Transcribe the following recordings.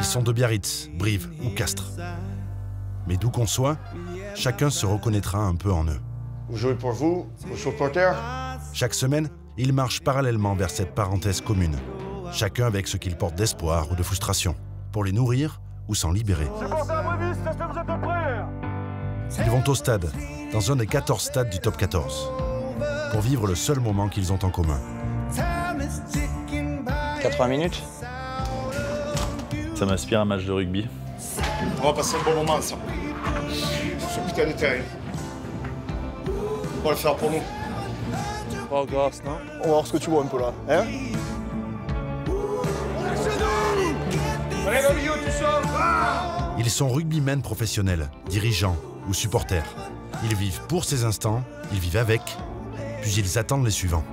sont de Biarritz, Brive ou Castres. Mais d'où qu'on soit, chacun se reconnaîtra un peu en eux. Vous jouez pour vous, vos supporters. Chaque semaine, ils marchent parallèlement vers cette parenthèse commune, chacun avec ce qu'il porte d'espoir ou de frustration, pour les nourrir ou s'en libérer. Ils vont au stade, dans un des 14 stades du top 14, pour vivre le seul moment qu'ils ont en commun. 80 minutes. Ça m'inspire un match de rugby. On va passer un bon moment ensemble. Sur ce putain de terrain. On va le faire pour nous. Pas grâce, non? On va voir ce que tu vois un peu là, hein? Ils sont rugbymen professionnels, dirigeants ou supporters. Ils vivent pour ces instants, ils vivent avec, puis ils attendent les suivants.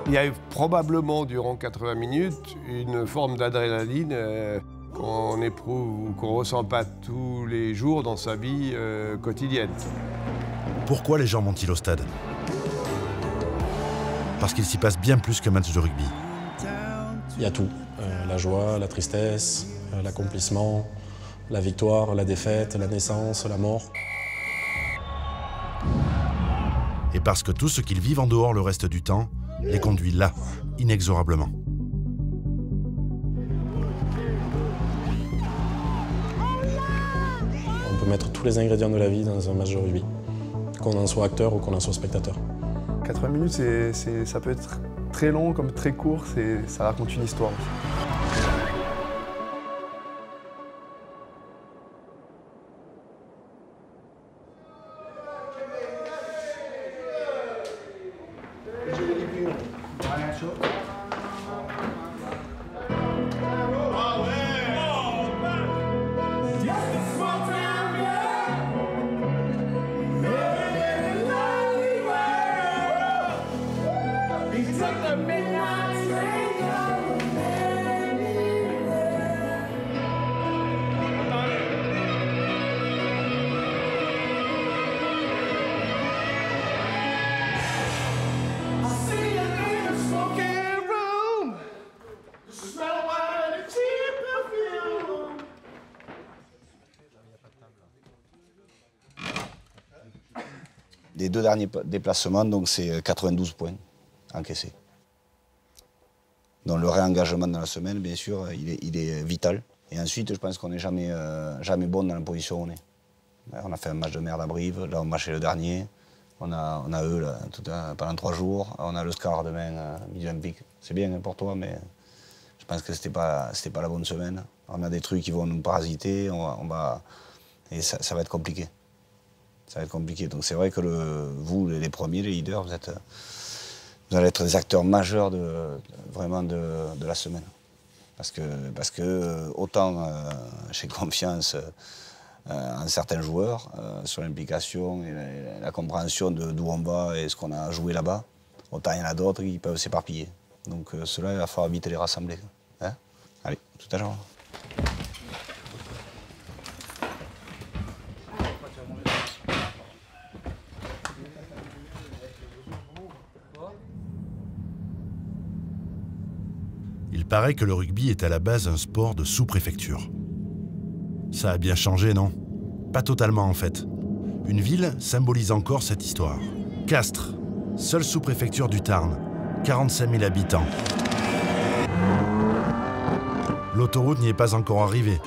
Il y a eu probablement, durant 80 minutes, une forme d'adrénaline qu'on éprouve ou qu'on ne ressent pas tous les jours dans sa vie quotidienne. Pourquoi les gens vont-ils au stade? Parce qu'il s'y passe bien plus qu'un match de rugby. Il y a tout. La joie, la tristesse, l'accomplissement, la victoire, la défaite, la naissance, la mort. Et parce que tout ce qu'ils vivent en dehors le reste du temps les conduit là, inexorablement. On peut mettre tous les ingrédients de la vie dans un match de rugby, qu'on en soit acteur ou qu'on en soit spectateur. 80 minutes, ça peut être très long comme très court, ça raconte une histoire aussi. Les 2 derniers déplacements, donc c'est 92 points encaissés. Donc le réengagement dans la semaine, bien sûr, il est vital. Et ensuite, je pense qu'on n'est jamais bon dans la position où on est. On a fait un match de merde à Brive, là on marchait le dernier. On a eux là, pendant 3 jours. On a le SCAR demain, Midi Olympique. C'est bien pour toi, mais je pense que c'était pas la bonne semaine. On a des trucs qui vont nous parasiter, et ça va être compliqué. Ça va être compliqué. Donc c'est vrai que vous, les premiers, les leaders, vous allez être des acteurs majeurs vraiment de la semaine. Parce que autant j'ai confiance en certains joueurs sur l'implication et la compréhension d'où on va et ce qu'on a joué là-bas, autant il y en a d'autres qui peuvent s'éparpiller. Donc ceux-là, il va falloir vite les rassembler. Hein? Allez, tout à l'heure. Il paraît que le rugby est à la base un sport de sous-préfecture. Ça a bien changé, non? Pas totalement, en fait. Une ville symbolise encore cette histoire. Castres, seule sous-préfecture du Tarn, 45 000 habitants. L'autoroute n'y est pas encore arrivée,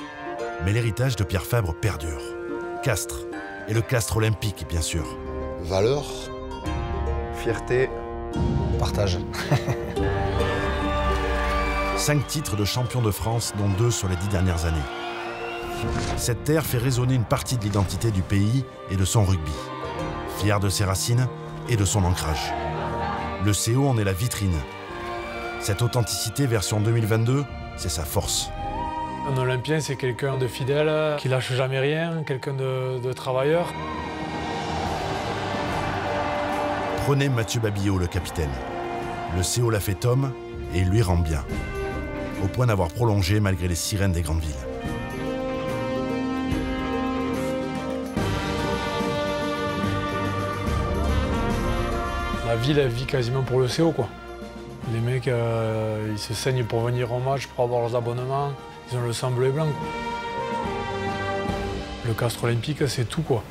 mais l'héritage de Pierre Fabre perdure. Castres, et le Castres olympique, bien sûr. Valeur. Fierté. Partage. 5 titres de champion de France, dont 2 sur les 10 dernières années. Cette terre fait résonner une partie de l'identité du pays et de son rugby. Fier de ses racines et de son ancrage. Le CO en est la vitrine. Cette authenticité version 2022, c'est sa force. Un Olympien, c'est quelqu'un de fidèle, qui lâche jamais rien, quelqu'un de travailleur. Prenez Mathieu Babillot, le capitaine. Le CO l'a fait homme et il lui rend bien. Au point d'avoir prolongé malgré les sirènes des grandes villes. La ville, elle vit quasiment pour le CO, quoi. Les mecs, ils se saignent pour venir au match, pour avoir leurs abonnements. Ils ont le sang bleu et blanc, quoi. Le Castres olympique, c'est tout, quoi.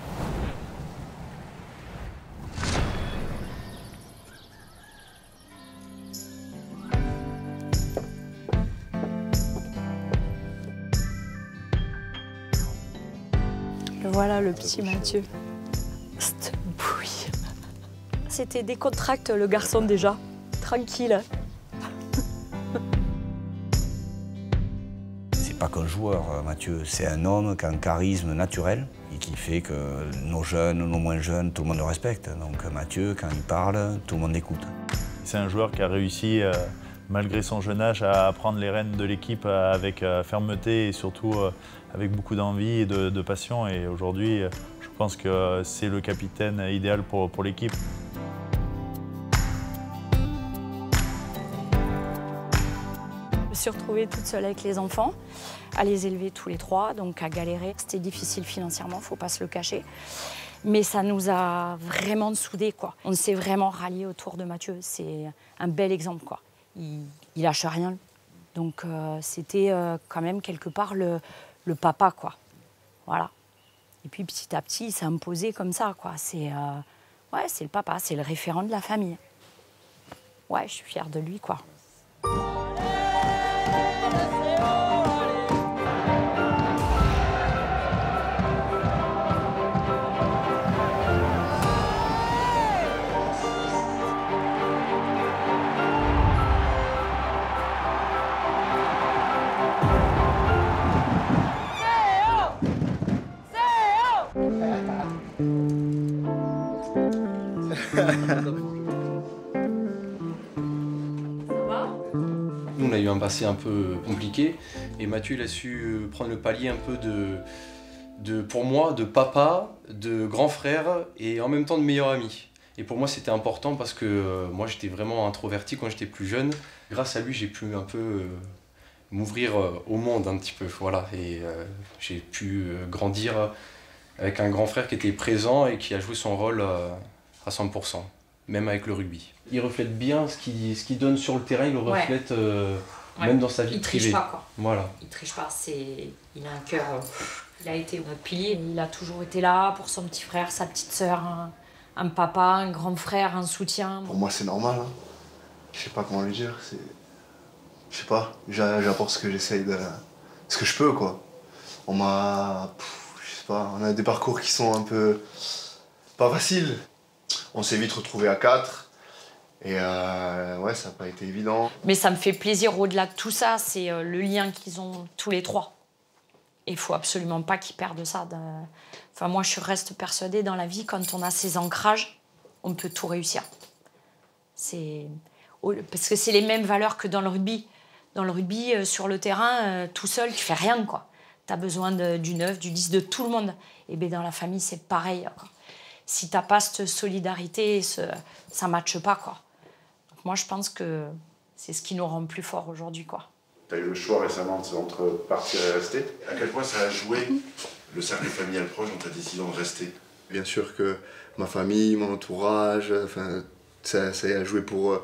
Voilà le petit Mathieu. Cette bouille. C'était décontracté le garçon déjà. Tranquille. C'est pas qu'un joueur, Mathieu, c'est un homme qui a un charisme naturel et qui fait que nos jeunes, nos moins jeunes, tout le monde le respecte. Donc Mathieu, quand il parle, tout le monde l'écoute. C'est un joueur qui a réussi, malgré son jeune âge, à prendre les rênes de l'équipe avec fermeté et surtout avec beaucoup d'envie et de passion. Et aujourd'hui, je pense que c'est le capitaine idéal pour l'équipe. Je me suis retrouvée toute seule avec les enfants, à les élever tous les trois, donc à galérer. C'était difficile financièrement, faut pas se le cacher. Mais ça nous a vraiment soudés, quoi. On s'est vraiment ralliés autour de Mathieu. C'est un bel exemple, quoi. Il lâche rien. Donc c'était quand même quelque part le papa, quoi. Voilà. Et puis petit à petit, il s'est imposé comme ça, quoi. C'est ouais, c'est le papa, c'est le référent de la famille. Ouais, je suis fière de lui, quoi. Nous, on a eu un passé un peu compliqué et Mathieu, il a su prendre le palier un peu pour moi, de papa, de grand frère et en même temps de meilleur ami. Et pour moi, c'était important parce que moi, j'étais vraiment introverti quand j'étais plus jeune. Grâce à lui, j'ai pu un peu m'ouvrir au monde un petit peu, voilà. Et j'ai pu grandir avec un grand frère qui était présent et qui a joué son rôle à 100%, même avec le rugby. Il reflète bien ce qu'il donne sur le terrain, il le reflète même dans sa vie privée. Il triche pas, quoi. Voilà. Il triche pas, il a un cœur, il a été notre pilier. Il a toujours été là pour son petit frère, sa petite sœur, un papa, un grand frère, un soutien. Pour moi, c'est normal, hein. Je sais pas comment lui dire, c'est... Je sais pas, j'apporte ce que j'essaye de... ce que je peux, quoi. On m'a... je sais pas, on a des parcours qui sont un peu... pas faciles. On s'est vite retrouvés à 4. Et ouais, ça n'a pas été évident. Mais ça me fait plaisir au-delà de tout ça, c'est le lien qu'ils ont tous les trois. Et il faut absolument pas qu'ils perdent ça. Enfin, moi, je reste persuadée dans la vie, quand on a ces ancrages, on peut tout réussir. Parce que c'est les mêmes valeurs que dans le rugby. Dans le rugby, sur le terrain, tout seul, tu fais rien, quoi. Tu as besoin du 9, du 10, de tout le monde. Et bien dans la famille, c'est pareil, quoi. Si tu n'as pas cette solidarité, ça ne matche pas, quoi. Donc moi, je pense que c'est ce qui nous rend plus forts aujourd'hui, quoi. Tu as eu le choix récemment entre partir et rester. À quel point ça a joué le cercle familial proche dans ta décision de rester? Bien sûr que ma famille, mon entourage, enfin, ça a joué pour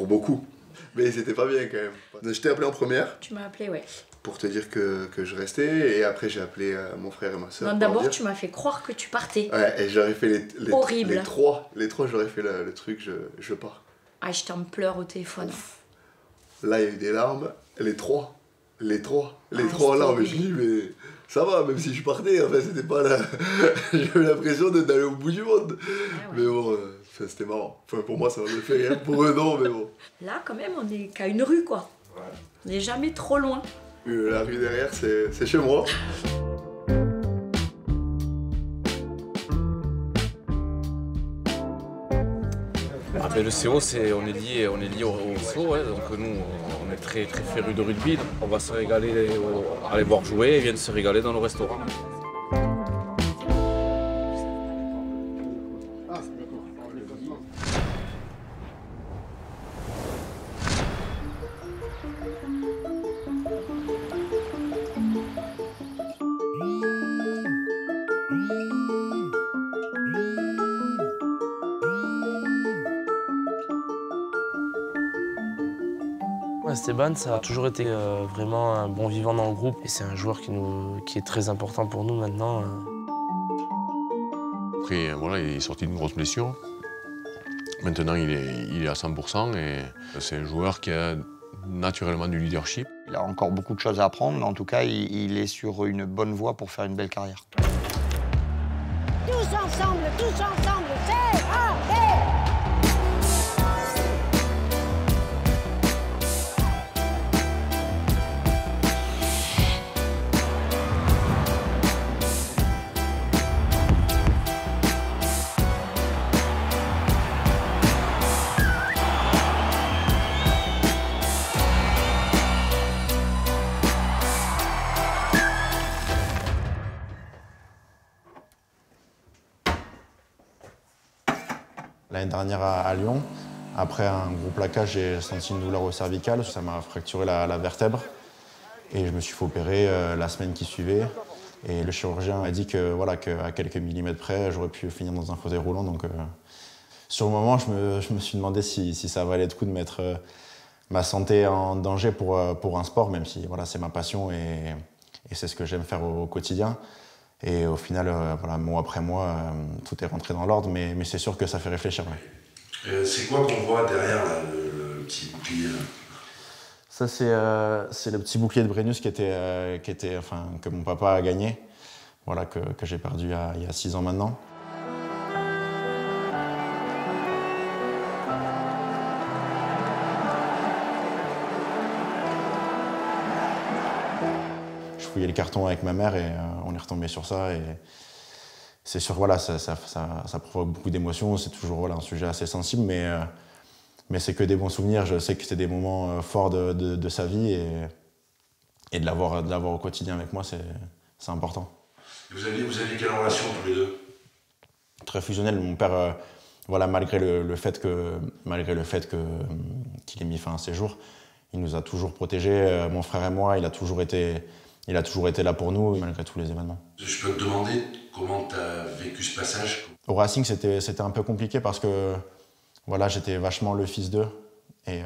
beaucoup. Mais c'était pas bien quand même. Je t'ai appelé en première. Tu m'as appelé, ouais. Pour te dire que je restais, et après j'ai appelé mon frère et ma soeur. Non, d'abord, tu m'as fait croire que tu partais. Ouais, et j'aurais fait Horrible. les trois, j'aurais fait le truc, je pars. Ah, j'étais en pleurs au téléphone. Là, il y a eu des larmes, les trois larmes. Je me dis, mais ça va, même si je partais, enfin, c'était pas là. J'avais l'impression d'aller au bout du monde. Ah ouais. Mais bon, c'était marrant. Enfin, pour moi, ça m'a fait rire. Pour eux, non, mais bon. Là, quand même, on est qu'à une rue, quoi. Ouais. On n'est jamais trop loin. La rue derrière, c'est chez moi. Ah ben le CO, on est lié au CO, ouais, donc nous, on est très férus de rugby. Donc on va se régaler, aller voir jouer et viennent se régaler dans le restaurant. Esteban, ça a toujours été vraiment un bon vivant dans le groupe. Et c'est un joueur qui est très important pour nous maintenant. Après, voilà, il est sorti d'une grosse blessure. Maintenant, il est à 100% et c'est un joueur qui a naturellement du leadership. Il a encore beaucoup de choses à apprendre, mais en tout cas, il est sur une bonne voie pour faire une belle carrière. Tous ensemble, c'est allez! L'année dernière à Lyon, après un gros plaquage, j'ai senti une douleur au cervical. Ça m'a fracturé la vertèbre et je me suis fait opérer la semaine qui suivait. Et le chirurgien a dit que, voilà, qu'à quelques millimètres près, j'aurais pu finir dans un fauteuil roulant. Donc, sur le moment, je me suis demandé si ça valait le coup de mettre ma santé en danger pour un sport, même si voilà, c'est ma passion et c'est ce que j'aime faire au quotidien. Et au final, voilà, mois après mois, tout est rentré dans l'ordre, mais c'est sûr que ça fait réfléchir. Ouais. C'est quoi qu'on voit derrière là, le petit bouclier là? Ça, c'est le petit bouclier de Brennus que mon papa a gagné, voilà, que j'ai perdu il y a 6 ans maintenant. Je fouillais le carton avec ma mère et on est retombé sur ça. Et c'est sûr, voilà, ça provoque beaucoup d'émotions. C'est toujours voilà, un sujet assez sensible, mais c'est que des bons souvenirs. Je sais que c'était des moments forts de sa vie et de l'avoir au quotidien avec moi, c'est important. Vous aviez quelle relation tous les deux? Très fusionnel. Mon père, voilà, malgré le fait qu'il ait mis fin à ses jours, il nous a toujours protégés. Mon frère et moi, il a toujours été là pour nous, malgré tous les événements. Je peux te demander comment tu as vécu ce passage? Au Racing, c'était un peu compliqué parce que voilà, j'étais vachement le fils d'eux. Et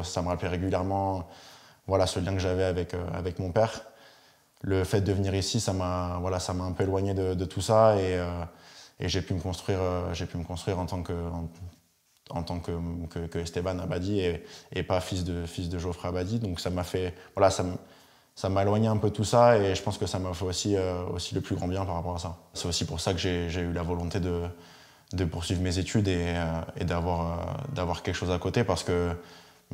ça me rappelait régulièrement voilà, ce lien que j'avais avec mon père. Le fait de venir ici, ça m'a un peu éloigné de tout ça. Et j'ai pu me construire en tant que Esteban Abadi et pas fils de Geoffrey Abadi. Donc ça m'a fait... Voilà, ça m'a éloigné un peu de tout ça et je pense que ça m'a fait aussi le plus grand bien par rapport à ça. C'est aussi pour ça que j'ai eu la volonté de poursuivre mes études et d'avoir quelque chose à côté parce que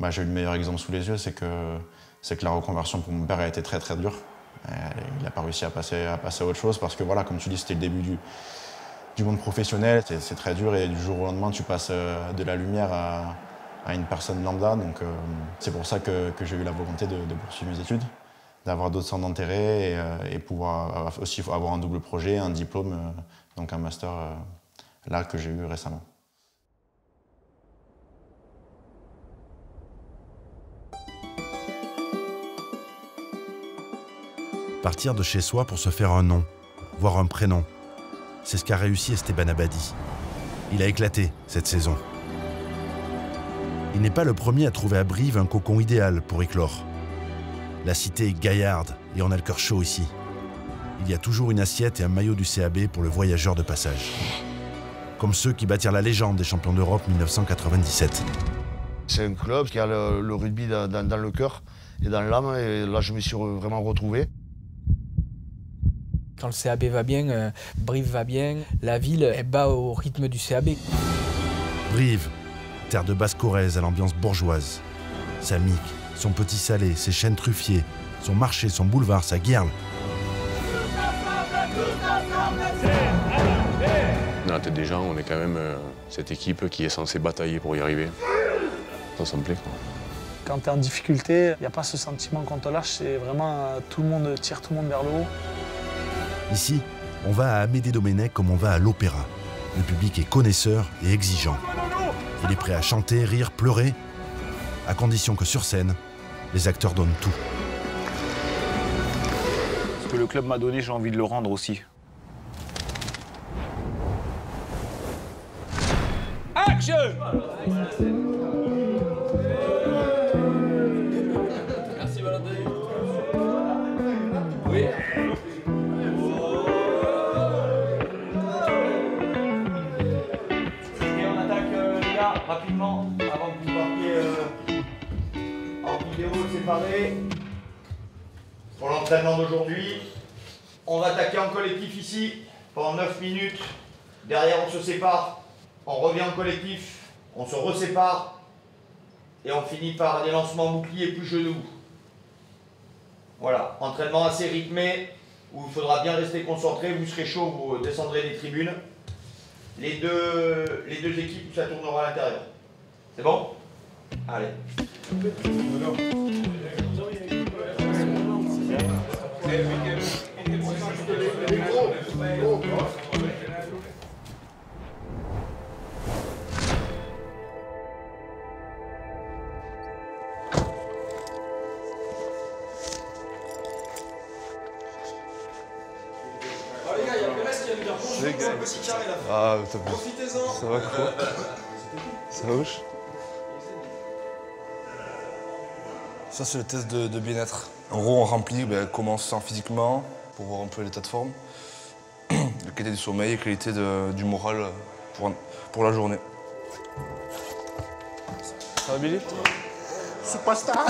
j'ai eu le meilleur exemple sous les yeux, c'est que la reconversion pour mon père a été très très dure. Il n'a pas réussi à passer à autre chose parce que voilà, comme tu dis, c'était le début du monde professionnel, c'est très dur et du jour au lendemain tu passes de la lumière à une personne lambda. Donc c'est pour ça que j'ai eu la volonté de poursuivre mes études, d'avoir d'autres centres d'intérêt et pouvoir aussi avoir un double projet, un diplôme, donc un master là que j'ai eu récemment. Partir de chez soi pour se faire un nom, voire un prénom, c'est ce qu'a réussi Esteban Abadi. Il a éclaté cette saison. Il n'est pas le premier à trouver à Brive un cocon idéal pour éclore. La cité est gaillarde et on a le cœur chaud ici. Il y a toujours une assiette et un maillot du CAB pour le voyageur de passage. Comme ceux qui bâtirent la légende des champions d'Europe 1997. C'est un club qui a le rugby dans le cœur et dans l'âme, et là je me suis vraiment retrouvé. Quand le CAB va bien, Brive va bien, la ville elle bat au rythme du CAB. Brive, terre de Basse-Corrèze à l'ambiance bourgeoise. Sa mique, son petit salé, ses chênes truffiers, son marché, son boulevard, sa guerle. Dans la tête des gens, on est quand même cette équipe qui est censée batailler pour y arriver. Ça me plaît, quoi. Quand tu es en difficulté, il n'y a pas ce sentiment qu'on te lâche, c'est vraiment tout le monde tire tout le monde vers le haut. Ici, on va à Amédée Domenech comme on va à l'opéra. Le public est connaisseur et exigeant. Il est prêt à chanter, rire, pleurer, à condition que sur scène, les acteurs donnent tout. Ce que le club m'a donné, j'ai envie de le rendre aussi. Action! rapidement, avant que vous partiez en vidéo séparée, pour l'entraînement d'aujourd'hui, on va attaquer en collectif ici pendant 9 minutes. Derrière, on se sépare, on revient en collectif, on se resépare et on finit par des lancements boucliers plus genoux. Voilà, entraînement assez rythmé où il faudra bien rester concentré. Vous serez chaud, vous descendrez des tribunes. Les deux équipes, ça tournera à l'intérieur. C'est bon? Allez. Ah, t'as vu. Ça va quoi? Ça bouge? Ça, c'est le test de bien-être. En gros, on remplit comment on se sent physiquement pour voir un peu l'état de forme, la qualité du sommeil et la qualité du moral pour la journée. Ça va, Billy? Superstar.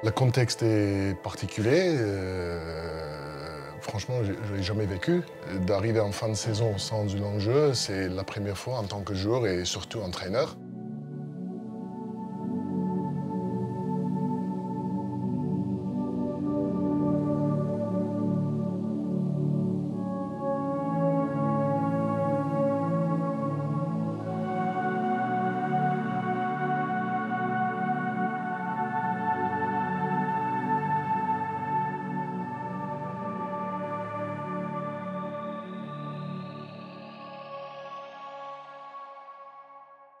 Le contexte est particulier. Franchement, je ne l'ai jamais vécu. D'arriver en fin de saison sans du long jeu, c'est la première fois en tant que joueur et surtout entraîneur.